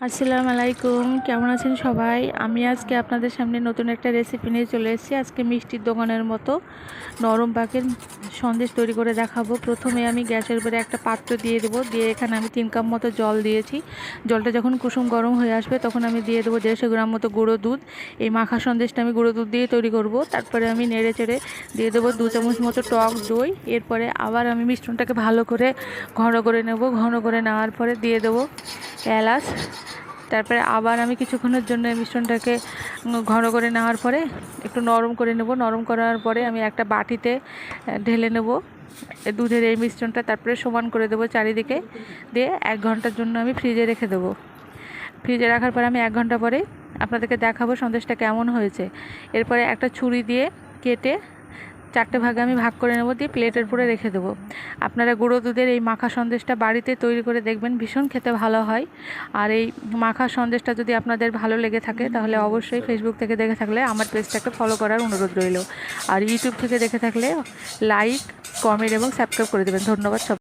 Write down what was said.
আসসালামু আলাইকুম, কেমন আছেন সবাই? আমি আজকে আপনাদের সামনে নতুন একটা রেসিপি নিয়ে চলে এসেছি। আজকে মিষ্টির দোকানের মতো নরম পাকের সন্দেশ তৈরি করে দেখাবো। প্রথমে আমি গ্যাসের উপরে একটা পাত্র দিয়ে দেবো, দিয়ে এখানে আমি 3 কাপ মতো জল দিয়েছি। জলটা যখন কুসুম গরম হয়ে আসবে তখন আমি দিয়ে দেবো 150 গ্রাম মতো গুঁড়ো দুধ। এই মাখা সন্দেশটা আমি গুঁড়ো দুধ দিয়ে তৈরি করব। তারপরে আমি নেড়ে চেড়ে দিয়ে দেবো 2 চামচ মতো টক দই। এরপরে আবার আমি মিশ্রণটাকে ভালো করে ঘন করে নেব। ঘন করে নেওয়ার পরে দিয়ে দেবো এলাচ। তারপরে আবার আমি কিছুক্ষণের জন্য এই মিশ্রণটাকে ঘন করে নেওয়ার পরে একটু নরম করে নেব। নরম করার পরে আমি একটা বাটিতে ঢেলে নেব দুধের এই মিশ্রণটা। তারপরে সমান করে দেবো চারিদিকে, দিয়ে 1 ঘন্টার জন্য আমি ফ্রিজে রেখে দেবো। ফ্রিজে রাখার পরে আমি 1 ঘন্টা পরে আপনাদেরকে দেখাবো সন্দেশটা কেমন হয়েছে। এরপরে একটা ছুরি দিয়ে কেটে 4টে ভাগে আমি ভাগ করে নেব, দিয়ে প্লেটের উপরে রেখে দেবো। আপনারা গুঁড়ো দুধের এই মাখা সন্দেশটা বাড়িতে তৈরি করে দেখবেন, ভীষণ খেতে ভালো হয়। আর এই মাখা সন্দেশটা যদি আপনাদের ভালো লেগে থাকে তাহলে অবশ্যই ফেসবুক থেকে দেখে থাকলে আমার পেজটাকে ফলো করার অনুরোধ রইল। আর ইউটিউব থেকে দেখে থাকলে লাইক, কমেন্ট এবং সাবস্ক্রাইব করে দেবেন। ধন্যবাদ সব।